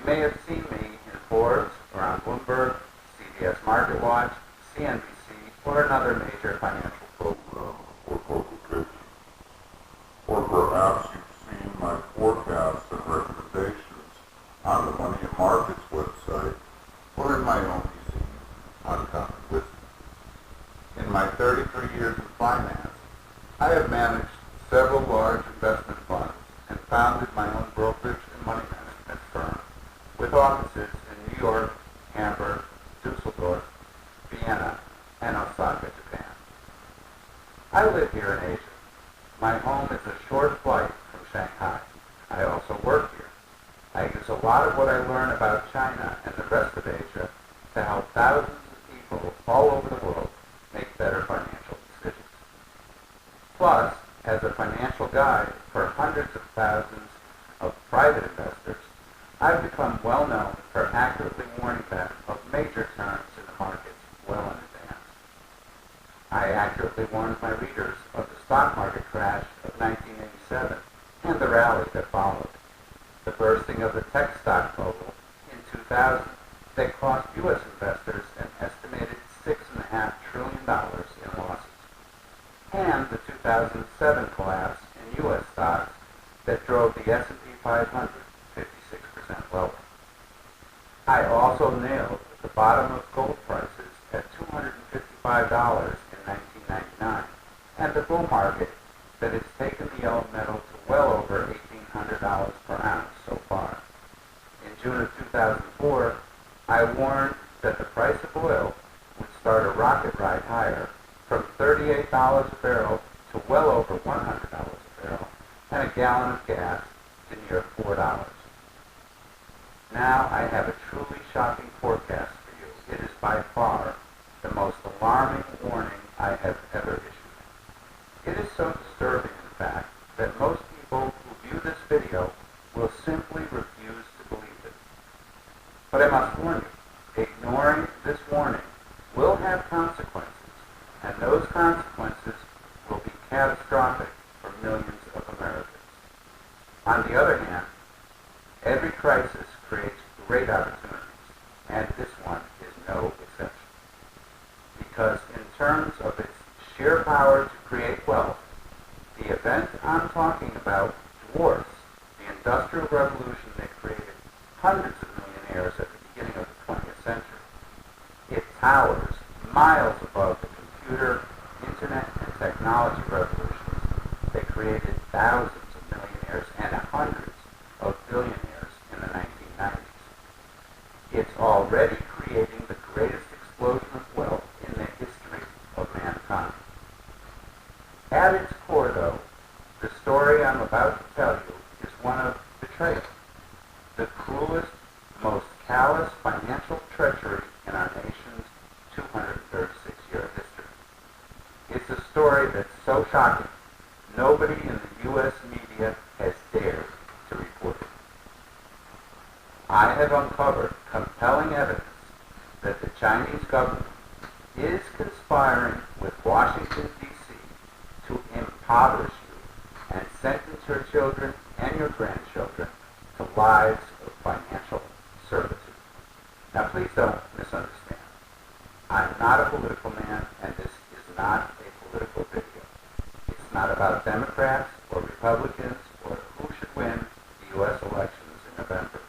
You may have seen me in Forbes or on Bloomberg, CBS MarketWatch, CNBC, or another major financial program or publication. Or perhaps you've seen my forecasts and recommendations on the Money and Markets website or in my own museum, Uncommon Wisdom. In my 33 years in finance, I have managed several large investment funds and founded my own brokerage and money management firm with offices in New York, Hamburg, Dusseldorf, Vienna, and Osaka, Japan. I live here in Asia. My home is a short flight from Shanghai. I also work here. I use a lot of what I learn about China and the rest of Asia to help thousands of people all over the world make better financial decisions. Plus, as a financial guide for hundreds of thousands of private investors, I've become well known for accurately warning them of major turns in the markets well in advance. I accurately warned my readers of the stock market crash of 1987 and the rally that followed, the bursting of the tech stock bubble in 2000 that cost U.S. investors an estimated $6.5 trillion in losses, and the 2007 collapse in U.S. stocks that drove the S&P 500 56% lower. I also nailed the bottom of gold prices at $255 in 1999 and the bull market that has taken the yellow metal to well over $1,800 per ounce so far. In June of 2004, I warned that the price of oil would start a rocket ride higher from $38 a barrel to well over $100 a barrel, and a gallon of gas to near $4. Now I have a truly shocking forecast for you. It is by far the most alarming warning I have ever issued. It is so disturbing, in fact, that most people who view this video will simply refuse to believe it. But I must warn you, ignoring this warning will have consequences, and those consequences will be catastrophic for millions of Americans. On the other hand, every crisis creates great opportunities, and this one is no exception. Because in terms of its sheer power to create wealth, the event I'm talking about dwarfs the Industrial Revolution that created hundreds of millionaires at the beginning of the 20th century. It towers miles above the computer, internet, and technology revolutions that created thousands of millionaires and hundreds of billionaires in the 1990s. It's already creating the greatest explosion of wealth in the history of mankind. At its core, though, the story I'm about to tell you is one of betrayal, the cruelest, most callous financial treachery in our nation's 236-year history. It's a story that's so shocking, nobody in the U.S. media has dared to report it. I have uncovered compelling evidence that the Chinese government is conspiring with Washington, D.C. to impoverish you and sentence your children and your grandchildren to lives of financial servitude. Now, please don't misunderstand. I'm not a political man, and this is not a political video. It's not about Democrats or Republicans or who should win the U.S. elections in November.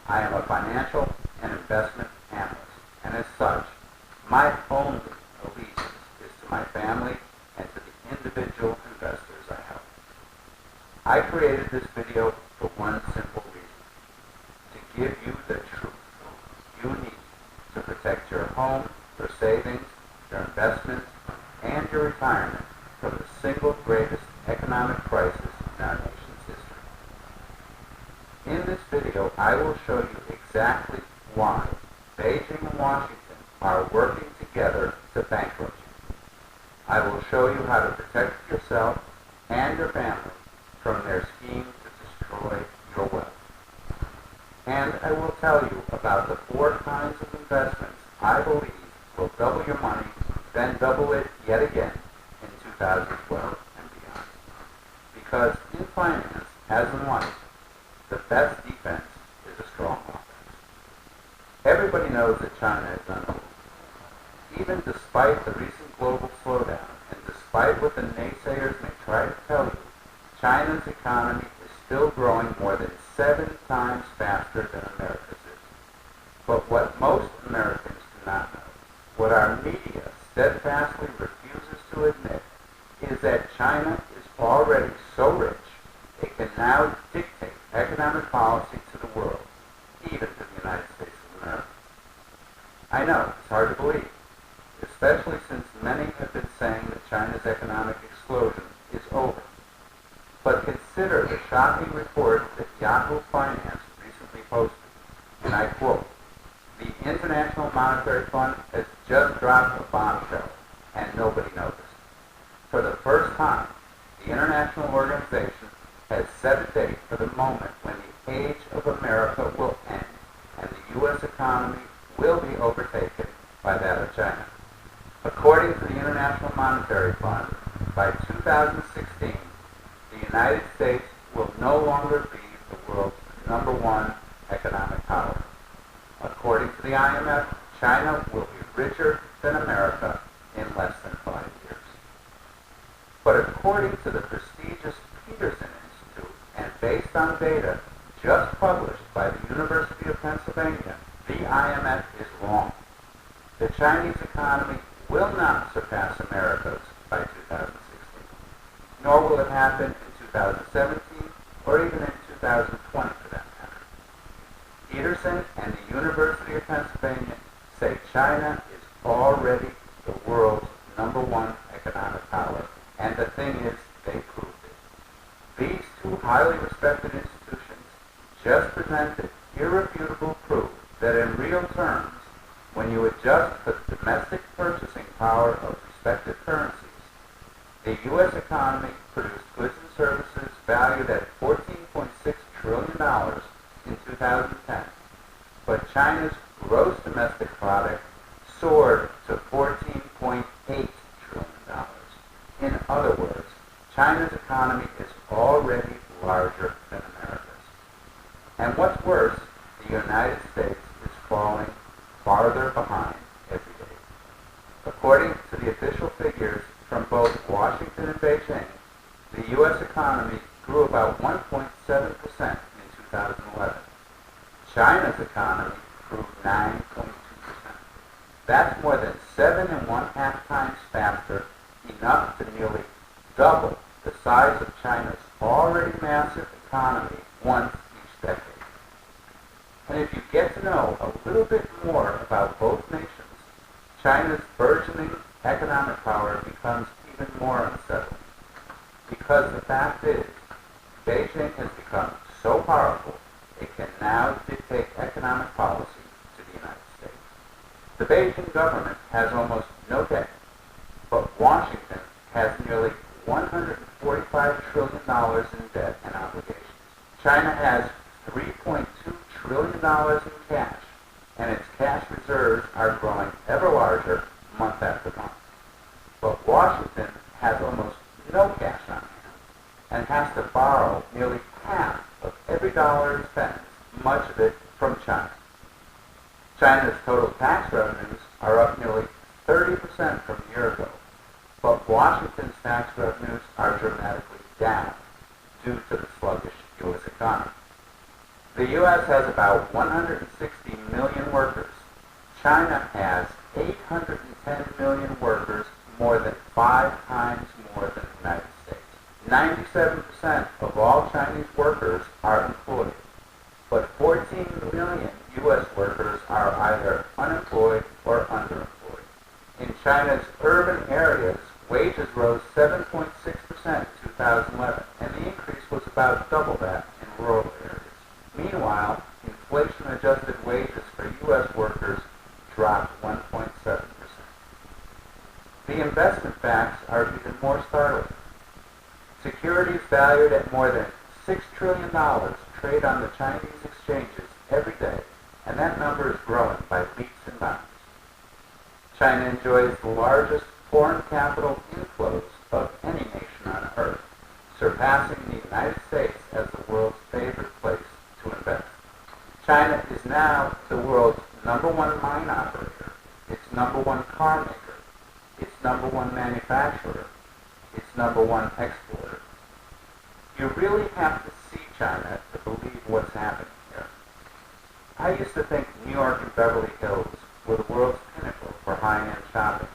I am a financial and investment analyst, and as such, my only allegiance is to my family and to the individual investors I help. I created this video for one simple reason: to give you the truth you need to protect your home, your savings, your investments, and your retirement from the single greatest economic crisis in our nation's history. In this video, I will show you exactly why Beijing and Washington are working together to bankrupt you. I will show you how to protect yourself and your family from their scheme to destroy your wealth. And I will tell you about the 4 kinds of investments I believe will double your money, then double it yet again in 2012 and beyond. Because in finance, as in life, the best defense is a strong offense. Everybody knows that China is unmoved. Even despite the recent global slowdown, and despite what the naysayers may try to tell you, China's economy is still growing more than 7 times faster than America's is. But what most Americans do not know, what our media steadfastly refuses to admit, is that China is already so rich it can now dictate economic policy to the world, even to the United States of America. I know, it's hard to believe, especially since many have been saying that China's economic explosion is over. But consider the shocking report that Yahoo Finance recently posted, and I quote, "The International Monetary Fund has just dropped a bombshell, and nobody noticed. For the first time, the international organization has set a date for the moment when the age of America will end, and the U.S. economy will be overtaken by that of China. According to the International Monetary Fund, by 2016, the United States will no longer be the world's #1 economic power. According to the IMF, China will be richer than America in less than 5 years." But according to the prestigious Peterson Institute, and based on data just published by the University of Pennsylvania, the IMF is wrong. The Chinese economy will not surpass America's by 2016, nor will it happen in 2017 or even in 2020 for that matter. Peterson and the University of Pennsylvania say China is already the world's #1 economic power, and the thing is, they proved it. These two highly respected institutions just presented irrefutable proof that in real terms, when you adjust for the domestic purchasing power of respective currencies, the U.S. economy produced goods and services valued at $14.6 trillion in 2010, but China's gross domestic product soared to $14.8 trillion. In other words, China's economy is already larger than America's. And what's worse, the United States is falling farther behind every day. According to the official figures from both Washington and Beijing, the U.S. economy grew about 1.7% in 2011. China's economy grew 9.2%. That's more than 7.5 times faster, enough to nearly double the size of China's already massive economy once each decade. And if you get to know a little bit more about both nations, China's burgeoning economic power becomes even more unsettling. Because the fact is, Beijing has become so powerful, it can now dictate economic policy to the United States. The Beijing government has almost no debt, but Washington has nearly $145 trillion in debt and obligations. China has $3.2 trillion in cash, and its cash reserves are growing ever larger month after month. But Washington has almost no cash on hand and has to borrow nearly half of every dollar it spends, much of it from China. China's total tax revenues are up nearly 30% from a year ago, but Washington's tax revenues are dramatically down due to the sluggish U.S. economy. The U.S. has about 160 million workers. China has 810 million workers, more than 5 times more than the United States. 97% of all Chinese workers are employed, but 14 million U.S. workers are either unemployed or underemployed. In China's urban areas, wages rose 7.6% in 2011, and the increase was about double that in rural areas. Meanwhile, inflation-adjusted wages for U.S. workers dropped 1.7%. The investment facts are even more startling. Securities valued at more than $6 trillion trade on the Chinese exchanges every day, and that number is growing by leaps and bounds. China enjoys the largest foreign capital inflows of any nation on earth, surpassing the United States as the world's favorite place to invest. China is now the world's number one mine operator, its number one car maker, its number one manufacturer, its number one exporter. You really have to see China to believe what's happening here. I used to think New York and Beverly Hills were the world's pinnacle for high-end shopping.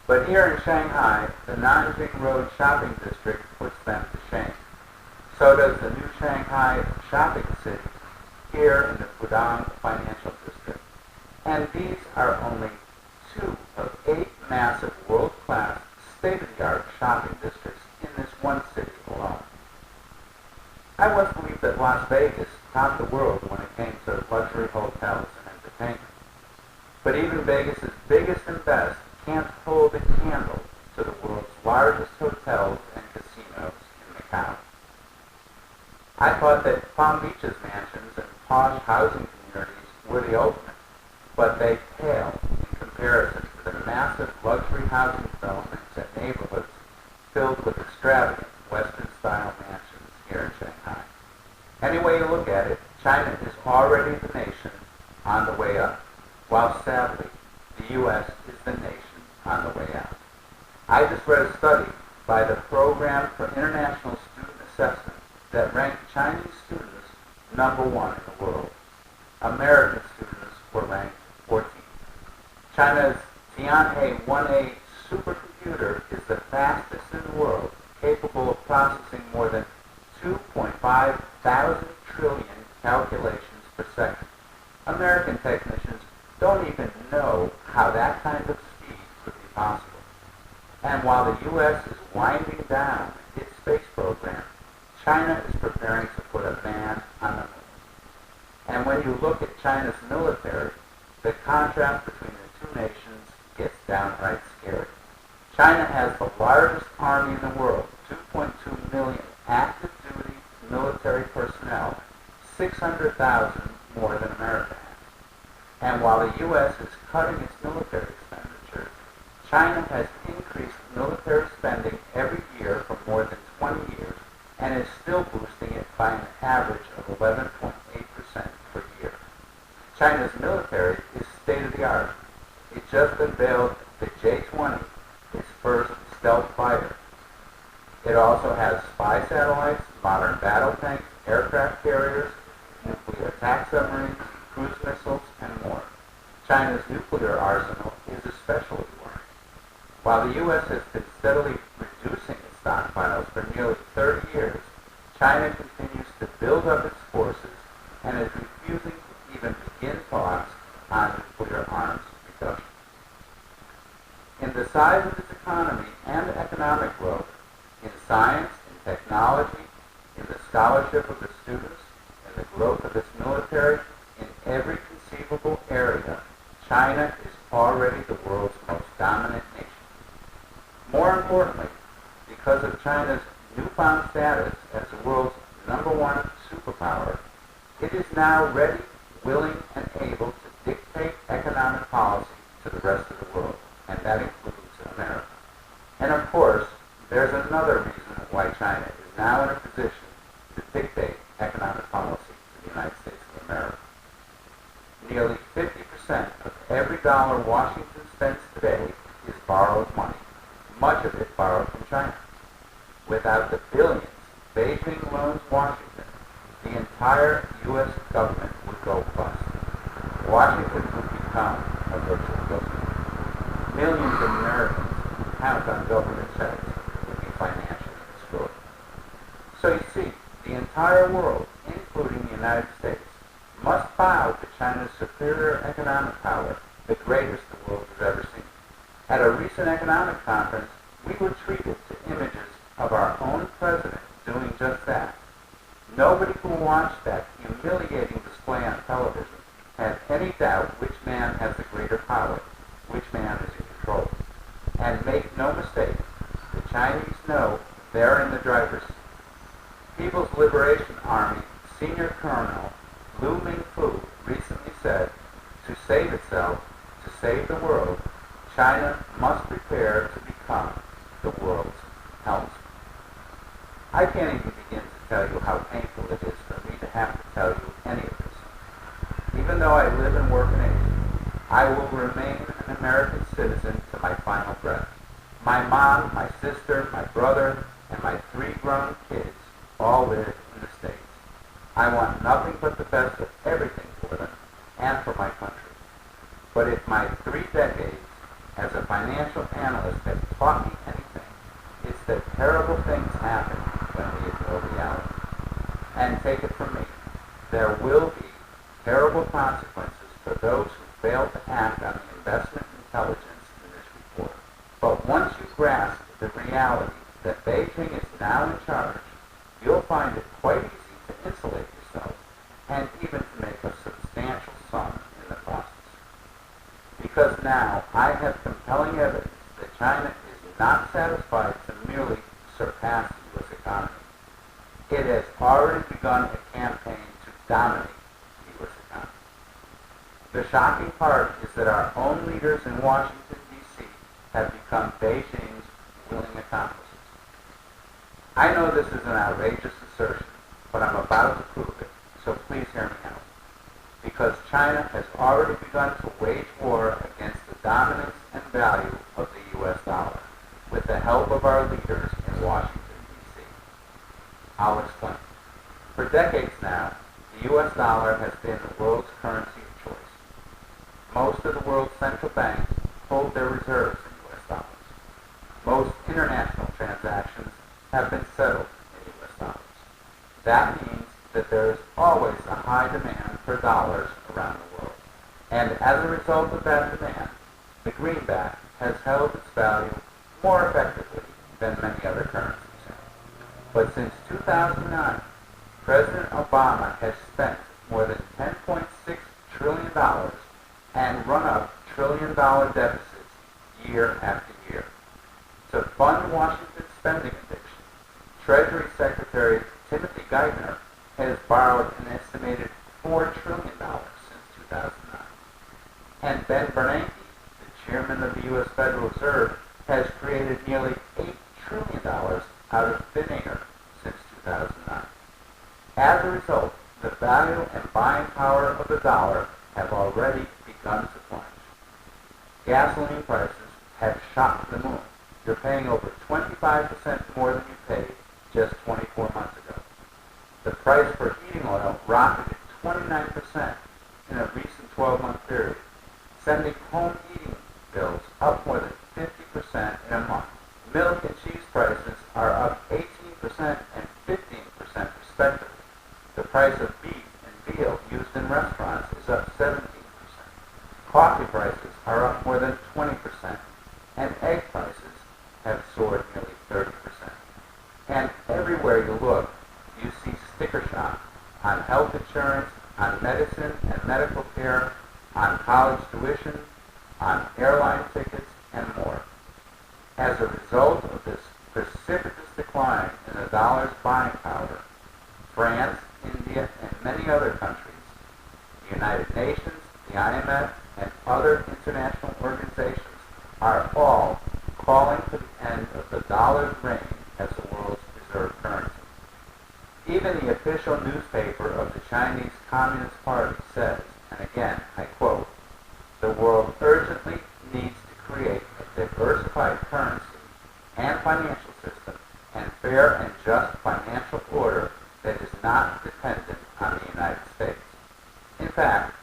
But here in Shanghai, the Nanjing Road shopping district puts them to shame. So does the new Shanghai shopping city here in the Pudong Financial District. And these are only 2 of 8 massive world-class, state-of-the-art shopping districts in this one city alone. I once believed that Las Vegas topped the world when it came to luxury hotels and entertainment. But even Vegas's biggest and best can't hold a candle to the world's largest hotels and casinos in Macau. I thought that Palm Beach's mansions and posh housing communities were the ultimate, but they pale in comparison to the massive luxury housing developments and neighborhoods filled with extravagant Western-style mansions here in Shanghai. Any way you look at it, China is already the nation on the way up, while sadly, the U.S. is the nation on the way out. I just read a study by the Program for International Student Assessment that ranked Chinese students number 1 in the world. American students were ranked 14th. China's Tianhe 1A supercomputer is the fastest in the world, capable of processing more than 2.5 thousand trillion calculations per second. American technicians don't even know how that kind of speed could be possible. And while the U.S. is winding down its space program, China is preparing to put a man on the moon. And when you look at China's military, the contrast between the two nations gets downright scary. China has the largest army in the world, 2.2 million active duty military personnel, 600,000 more than America has. And while the U.S. is cutting its military expenditures, China has increased military spending every year for more than 20 years and is still boosting it by an average of 11.8% per year. China's military is state-of-the-art. It just unveiled the J-20, its first stealth fighter. It also has spy satellites, modern battle tanks, aircraft carriers, nuclear attack submarines, cruise missiles, and more. China's nuclear arsenal is especially worrying. While the U.S. has been steadily reducing its stockpiles for nearly 30 years, China continues to build up its forces and is refusing to even begin talks on nuclear arms reduction. In the size of its economy and economic growth, in science, in technology, in the scholarship of its students, in the growth of its military, in every conceivable area, China is already the world's most dominant nation. More importantly, because of China's newfound status as the world's number 1 superpower, it is now ready, willing, and able to dictate economic policy to the rest of the world, and that includes America. And of course, there's another reason why China is now in a position to dictate economic policy to the United States of America. Nearly 50% of every dollar Washington spends today is borrowed money, much of it borrowed from China. Without the billions Beijing loans Washington, the entire U.S. government would go bust. Washington would become a virtual ghost. Millions of Americans who count on government checks would be financially destroyed. So you see, the entire world, including the United States, must bow to China's superior economic power, the greatest the world has ever seen. At a recent economic conference, we were treated to images of our own president doing just that. Nobody who watched that humiliating display on television had any doubt which man has the greater power, which man is in control. And make no mistake, the Chinese know they're in the driver's seat. People's Liberation Army Senior Colonel Lu Mingfu recently said, to save itself, to save the world, China must prepare to become the world's helmsman. I can't even begin to tell you how painful it is for me to have to tell you any of this. Even though I live and work in Asia, I will remain an American citizen to my final breath. My mom, my sister, my brother, and my 3 grown kids all live in the States. I want nothing but the best of everything for them and for my country. But if my 3 decades as a financial analyst have taught me anything, it's that terrible things happen when we ignore reality. And take it from me, there will be terrible consequences for those who fail to act on the investment intelligence in this report. But once you grasp the reality that Beijing is now in charge, you'll find it quite easy to insulate yourself and even to make a substantial sum in the process. Because now I have compelling evidence that China is not satisfied to merely surpass the U.S. economy. It has already begun a campaign to dominate the U.S. economy. The shocking part is that our own leaders in Washington, D.C. have become Beijing's willing accomplices. I know this is an outrageous assertion, but I'm about to prove it, so please hear me out. Because China has already begun to wage war against the dominance and value of the U.S. dollar, with the help of our leaders in Washington, D.C. I'll explain. For decades now, the U.S. dollar has been the world's currency of choice. Most of the world's central banks hold their reserves in U.S. dollars. Most international transactions have been settled in U.S. dollars. That means that there is always a high demand for dollars around the world. And as a result of that demand, the greenback has held its value more effectively than many other currencies have. But since 2009, President Obama has spent more than $10.6 trillion and run up trillion-dollar deficits year after year. To fund Washington's spending addiction, Treasury Secretary Timothy Geithner has borrowed an estimated $4 trillion since 2009. And Ben Bernanke, the chairman of the U.S. Federal Reserve, has created nearly $8 trillion out of thin air since 2009. As a result, the value and buying power of the dollar have already begun to plunge. Gasoline prices have shot to the moon. You're paying over 25% more than you paid just 24 months ago. The price for heating oil rocketed 29% in a recent 12-month period, sending home heating bills up more than 50% in a month. Milk and cheese prices are up 18% and 15% respectively. The price of beef and veal used in restaurants is up 17%. Coffee prices are up more than 20%, and egg prices have soared nearly 30%. And everywhere you look, you see sticker shock on health insurance, on medicine and medical care, on college tuition, on airline tickets, and more. As a result of this precipitous decline in the dollar's buying power, France, India, and many other countries, the United Nations, the IMF, and other international organizations are all calling for the end of the dollar's reign as the world's reserve currency. Even the official newspaper of the Chinese Communist Party says, and again, I quote, "The world urgently needs to create a diversified currency and financial system and fair and just financial order that is not dependent on the United States." In fact,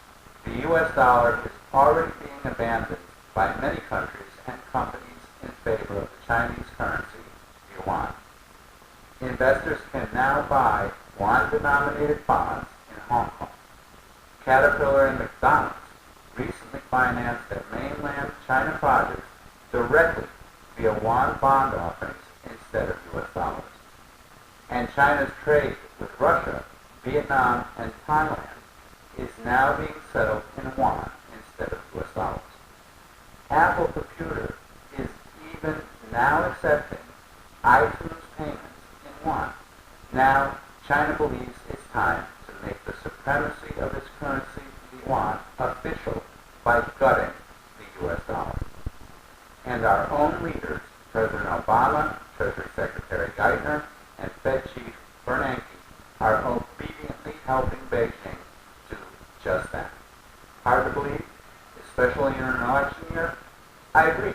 the U.S. dollar is already being abandoned by many countries and companies in favor of the Chinese currency, yuan. Investors can now buy yuan-denominated bonds in Hong Kong. Caterpillar and McDonald's recently financed their mainland China projects directly via yuan bond offerings instead of U.S. dollars. And China's trade with Russia, Vietnam, and Thailand is now being settled in yuan instead of U.S. dollars. Apple Computer is even now accepting iTunes payments in yuan. Now, China believes it's time to make the supremacy of its currency, the yuan, official by gutting the U.S. dollar. And our own leaders, President Obama, Treasury Secretary Geithner, and Fed Chief Bernanke, are obediently helping Beijing do just that. Hard to believe, especially in an election year? I agree.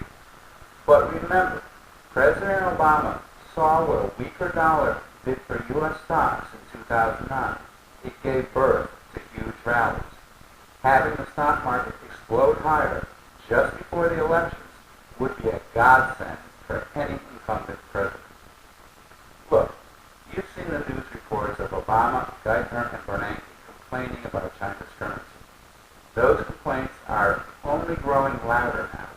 But remember, President Obama saw what a weaker dollar did for U.S. stocks in 2009. It gave birth to huge rallies. Having the stock market explode higher just before the elections would be a godsend for any incumbent president. Look, you've seen the news reports of Obama, Geithner, and Bernanke complaining about China's currency. Those complaints are only growing louder now,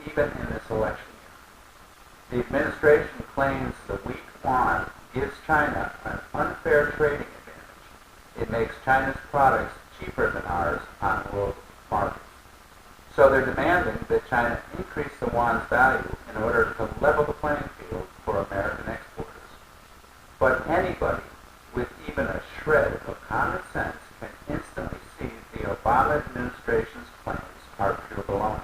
even in this election year. The administration claims the weak yuan gives China an unfair trading advantage. It makes China's products cheaper than ours on world markets. So they're demanding that China increase the yuan's value in order to level the playing field for American exporters. But anybody with even a shred of common sense can instantly see the Obama administration's claims are pure baloney.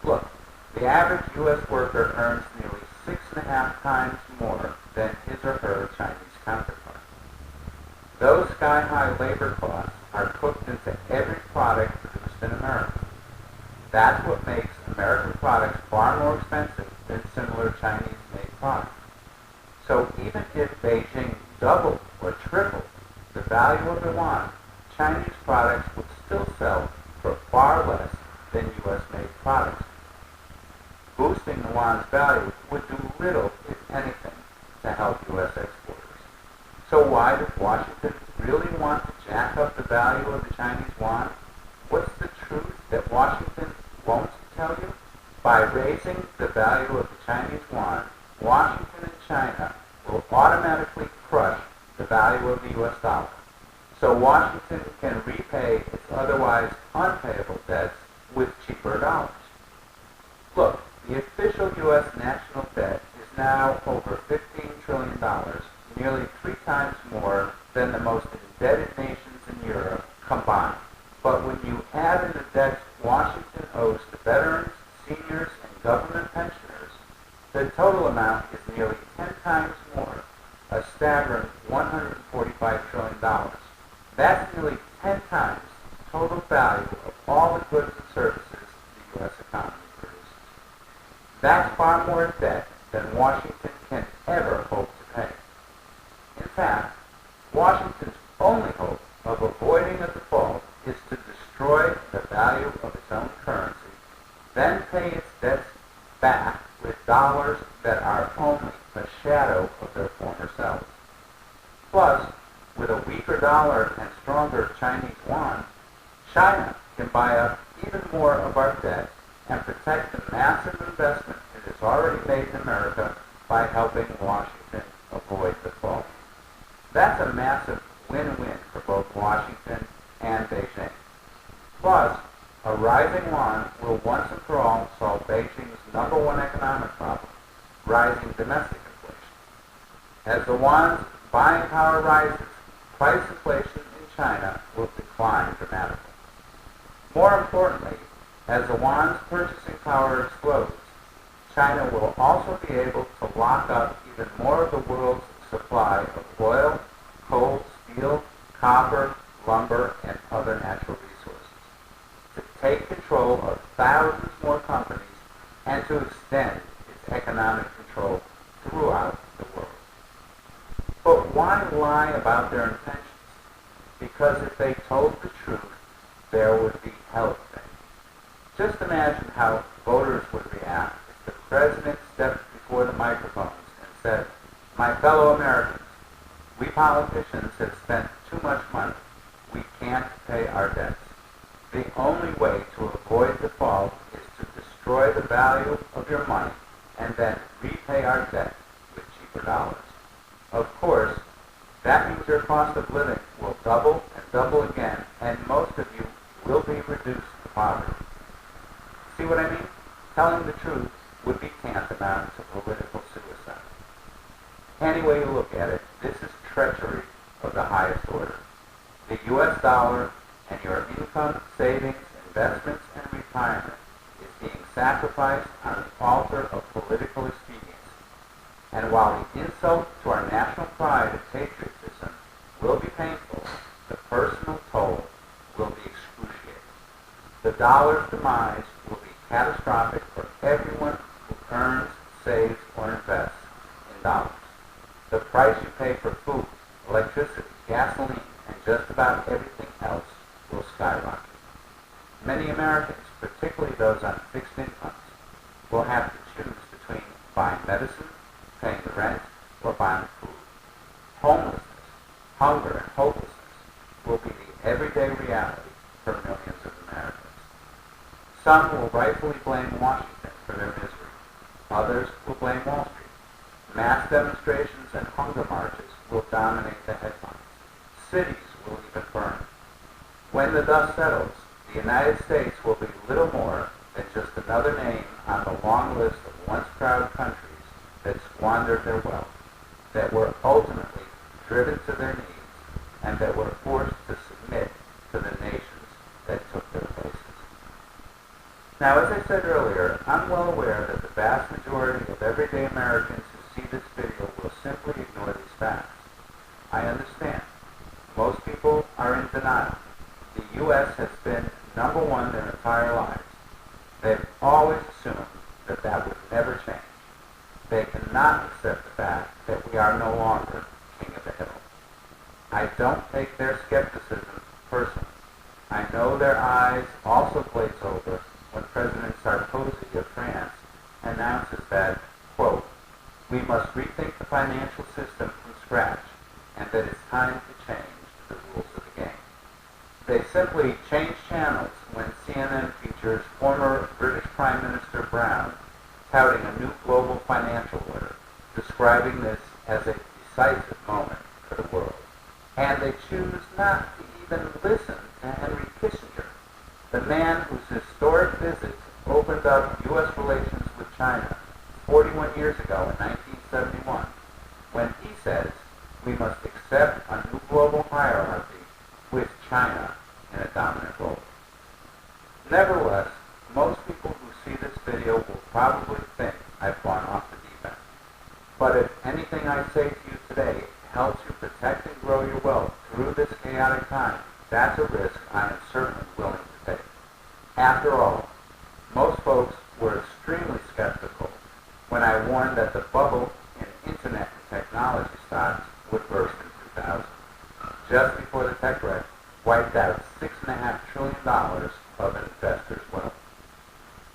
Look, the average U.S. worker earns nearly 6.5 times more than his or her Chinese counterpart. Those sky-high labor costs are cooked into every product produced in America. That's what makes American products far more expensive than similar Chinese-made products. So even if Beijing doubled or tripled the value of the yuan, Chinese products would still sell for far less than U.S.-made products. Boosting the yuan's value would do little, if anything, to help U.S. exporters. So why does Washington really want to jack up the value of the Chinese yuan? What's the truth that Washington won't tell you? By raising the value of the Chinese yuan, Washington and China will automatically crush the value of the U.S. dollar. So Washington can repay its otherwise unpayable debts with cheaper dollars. Look, the official U.S. national debt is now over $15 trillion, nearly 3 times more than the most indebted nations in Europe combined. But when you add in the debts Washington owes to veterans, seniors, and government pensioners, the total amount is nearly 10 times more, a staggering $145 trillion. That's nearly 10 times the total value of all the goods and services the U.S. economy produces. That's far more debt than Washington can ever hope to pay. In fact, Washington's only hope of avoiding a default is to destroy the value of its own currency, then pay its debts back with dollars that are only a shadow of their former selves. Plus, with a weaker dollar and stronger Chinese yuan, China can buy up even more of our debt and protect the massive investment it has already made in America by helping Washington avoid default. That's a massive win-win for both Washington and Beijing. Plus, a rising yuan will once and for all solve Beijing's number one economic problem, rising domestic inflation. As the yuan's buying power rises, price inflation in China will decline dramatically. More importantly, as the yuan's purchasing power explodes, China will also be able to lock up even more of the world's supply of oil, coal, steel, copper, lumber, and other natural resources, to take control of thousands more companies and to extend its economic control throughout the world. But why lie about their intentions? Because if they told the truth, there would be hell to pay. Just imagine how voters would react if the president stepped before the microphones and said, "My fellow Americans, we politicians have spent too much money. We can't pay our debts. The only way to avoid default is to destroy the value of your money and then repay our debt with cheaper dollars. Of course, that means your cost of living will double and double again, and most of you will be reduced to poverty." See what I mean? Telling the truth would be tantamount to political suicide. Any way you look at it, this is treachery of the highest order. The U.S. dollar and your income, savings, investments, and retirement is being sacrificed on the altar of political expediency. And while the insult to our national pride and patriotism will be painful, the personal toll will be excruciating. dollar's demise will be catastrophic for everyone who earns, saves, or invests in dollars. The price you pay for food, electricity, gasoline, and just about everything else will skyrocket. Many Americans, particularly those on fixed incomes, will have to choose between buying medicine, paying the rent, or buying food. Homelessness, hunger, and hopelessness will be the everyday reality for millions of Americans. Some will rightfully blame Washington for their misery. Others will blame Wall Street. Mass demonstrations and hunger marches will dominate the headlines. Cities will even burn. When the dust settles, the United States will be little more than just another name on the long list of once proud countries that squandered their wealth, that were ultimately driven to their knees, and that were forced to submit to the nations that took their places. Now, as I said earlier, I'm well aware that the vast majority of everyday Americans who see this video will simply ignore these facts. I understand. Most people are in denial. The U.S. has been number one their entire lives. They've always assumed that that would never change. They cannot accept the fact that we are no longer king of the hill. I don't take their skepticism personally. I know their eyes also glaze over when President Sarkozy of France announces that, quote, we must rethink the financial system from scratch and that it's time to change the rules of the game. They simply change channels when CNN features former British Prime Minister Brown touting a new global financial order, describing this as a decisive moment for the world. And they choose not to even listen to Henry Kissinger, the man whose historic visits opened up U.S. relations with China 41 years ago in 1971, when he says we must accept a new global hierarchy with China in a dominant role. Nevertheless, most people who see this video will probably think I've gone off the deep end. But if anything I say to you today helps you protect and grow your wealth through this chaotic time, that's a risk I am certainly willing to take. After all, most folks were extremely skeptical when I warned that the bubble in internet and technology stocks would burst in 2000, just before the tech wreck wiped out $6.5 trillion of investors' wealth.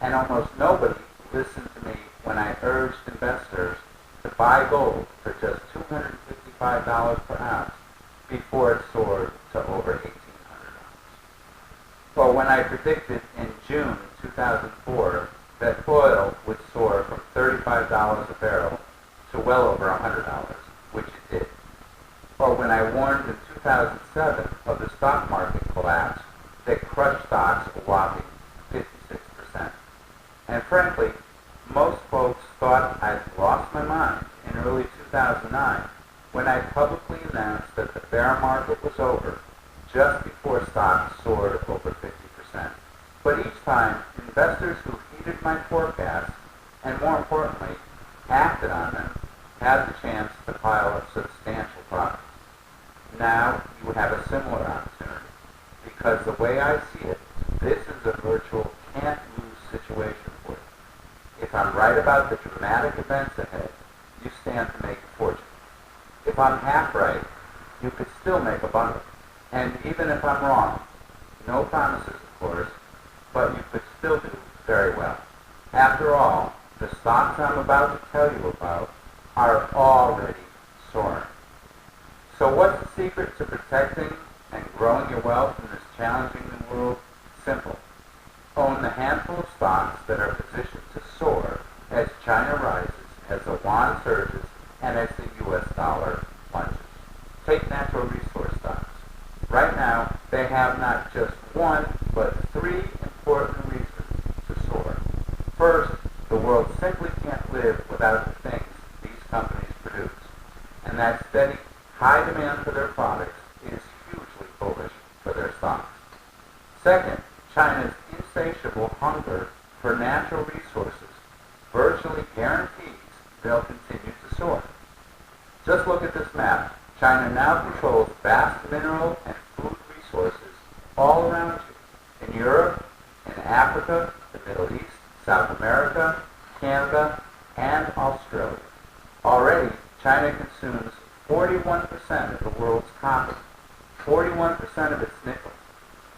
And almost nobody listened to me when I urged investors to buy gold for just $255 per ounce before it soared to over $1,800. Or when I predicted in June 2004 that oil would soar from $35 a barrel to well over $100, which it did. Or when I warned in 2007 of the stock market collapse that crushed stocks a whopping 56%. And frankly, most folks thought I'd lost my mind in early 2009 when I publicly announced that the bear market was over just before stocks soared over 50%. But each time, investors who heeded my forecasts, and more importantly, acted on them, had the chance to pile up substantial profits. Now you have a similar opportunity, because the way I see it, this is a virtual can't-lose situation for you. If I'm right about the dramatic events ahead, you stand to make a fortune. If I'm half right, you could still make a bundle. And even if I'm wrong, no promises of course, but you could still do very well. After all, the stocks I'm about to tell you about are already soaring. So what's the secret to protecting and growing your wealth in this challenging new world? Simple. Own the handful of stocks that are positioned to soar as China rises, as the yuan surges, and as the U.S. dollar plunges. Take natural resource stocks. Right now, they have not just one, but three important reasons to soar. First, the world simply can't live without the things these companies produce. And that steady, high demand for their products is hugely bullish for their stocks. Second, China's insatiable hunger for natural resources virtually guarantees they'll continue to soar. Just look at this map. China now controls vast mineral and food resources all around you, in Europe, in Africa, the Middle East, South America, Canada, and Australia. Already, China consumes 41% of the world's copper, 41% of its nickel,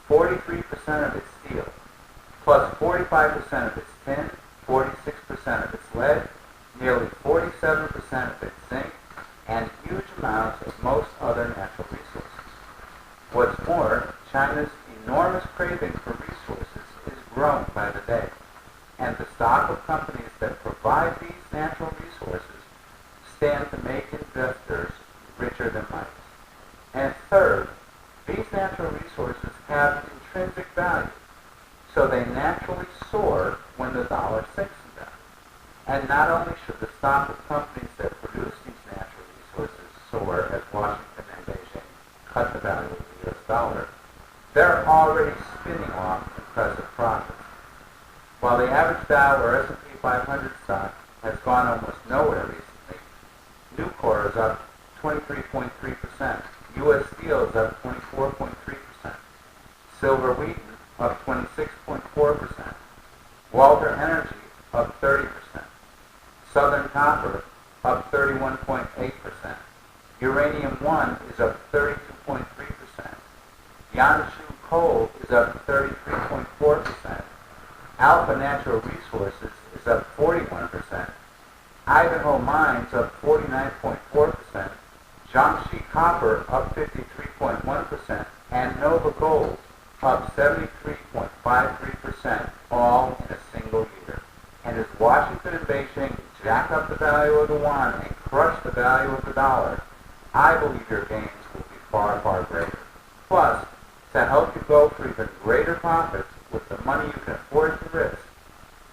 43% of its steel, plus 45% of its tin, 46% of its lead, nearly 47% of its zinc, and huge amounts of most other natural resources. What's more, China's enormous craving for resources is growing by the day, and the stock of companies that provide these natural resources stand to make investors richer than mice. And third, these natural resources have intrinsic value, so they naturally soar when the dollar sinks in value. And not only should the stock of companies that produce these natural resources soar as Washington and Beijing cut the value of the U.S. dollar, they're already spinning off impressive profits. While the average Dow or S&P 500 stock has gone almost nowhere recently, Nucor is up 23.3%, U.S. Steel is up 24.3%, Silver Wheaton up 26.4%, Walter Energy up 30%, Southern Copper up 31.8%, Uranium One is up 32.3%, Yanshu Coal is up 33.4%, Alpha Natural Resources is up 41%, Idaho Mines up 49.4%, Jiangxi Copper up 53.1%, and Nova Gold up 73.53%, all in a single year. And as Washington and Beijing jack up the value of the yuan and crush the value of the dollar, I believe your gains will be far, far greater. Plus, to help you go for even greater profits with the money you can afford to risk,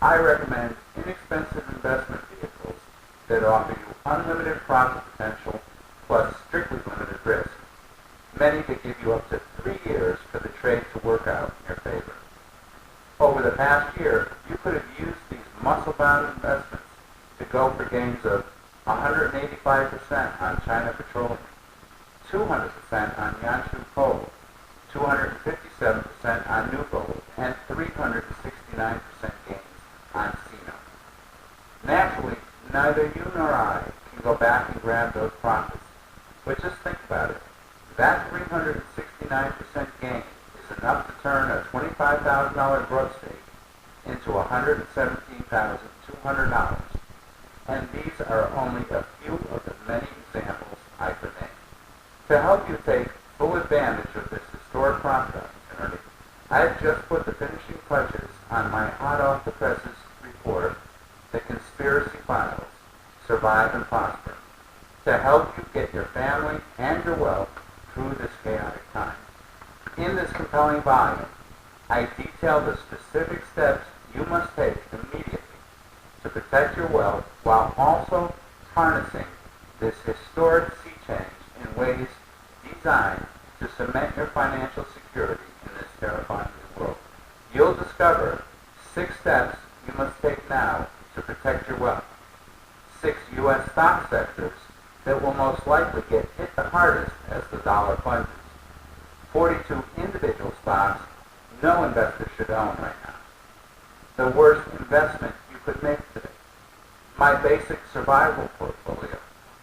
I recommend inexpensive investment vehicles that offer you unlimited profit potential plus strictly limited risk. Many that give you up to 3 years for the trade to work out in your favor. Over the past year, you could have used these muscle-bound investments to go for gains of 185% on China Petroleum, 200% on Yanshu Coal, 257% on New Gold, and 369% gains on Sino. Naturally, neither you nor I can go back and grab those profits, but just think about it. That 369% gain is enough to turn a $25,000 growth stake into $117,200, and these are only a few of the many examples I could name. To help you take full advantage of this historic profit opportunity, I've just put the finishing touches on my hot-off-the-presses report, The Conspiracy Files, Survive and Prosper, to help you get your family and your wealth through this chaotic time. In this compelling volume, I detail the specific steps you must take immediately to protect your wealth while also harnessing this historic sea change in ways designed to cement your financial security in this terrifying new world. You'll discover 6 steps you must take now to protect your wealth, 6 U.S. stock sectors that will most likely get hit the hardest as the dollar plunges, 42 individual stocks no investor should own right now, the worst investment you could make today, my basic survival portfolio,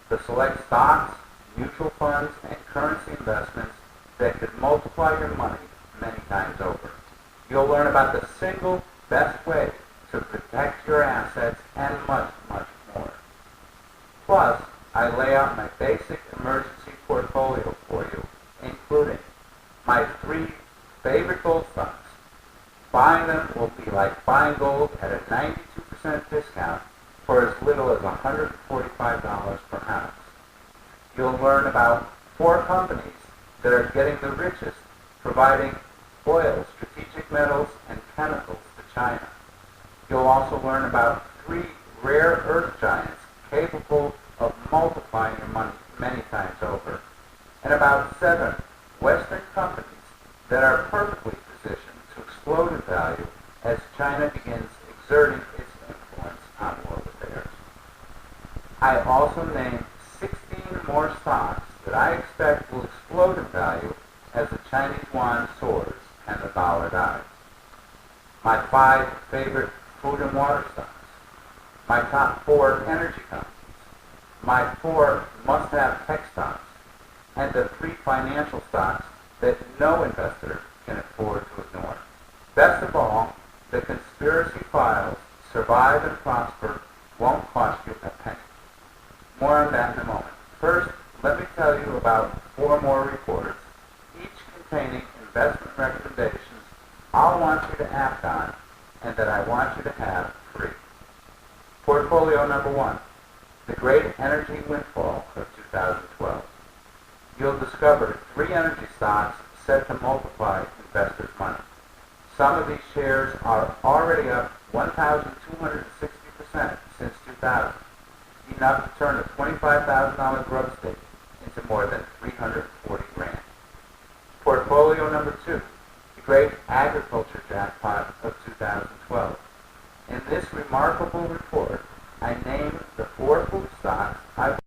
the select stocks, mutual funds, and currency investments that could multiply your money many times over. You'll learn about the single best way to protect your assets and much, much more. Plus, I lay out my basic emergency portfolio for you, including my 3 favorite gold stocks. Buying them will be like buying gold at a 92% discount for as little as $145 per ounce. You'll learn about 4 companies that are getting the richest, providing oil, strategic metals, and chemicals to China. You'll also learn about 3 rare earth giants capable of multiplying your money many times over, and about 7 Western companies that are perfectly positioned to explode in value as China begins exerting its influence on world affairs. I also named 16 more stocks that I expect will explode in value as the Chinese yuan soars and the dollar dies. my 5 favorite food and water stocks, my top 4 energy companies, my 4 must-have tech stocks, and the 3 financial stocks that no investor can afford to ignore. Best of all, the conspiracy files survive and prosper won't cost you a penny. More on that in a moment. First, let me tell you about 4 more reports, each containing investment recommendations I'll want you to act on and that I want you to have free. Portfolio number 1, the great energy windfall of 2012. You'll discover 3 energy stocks set to multiply investors' money. Some of these shares are already up 1,260% since 2000, enough to turn a $25,000 grub stake into more than 340 grand. Portfolio number 2, the great agriculture jackpot of 2012. In this remarkable report,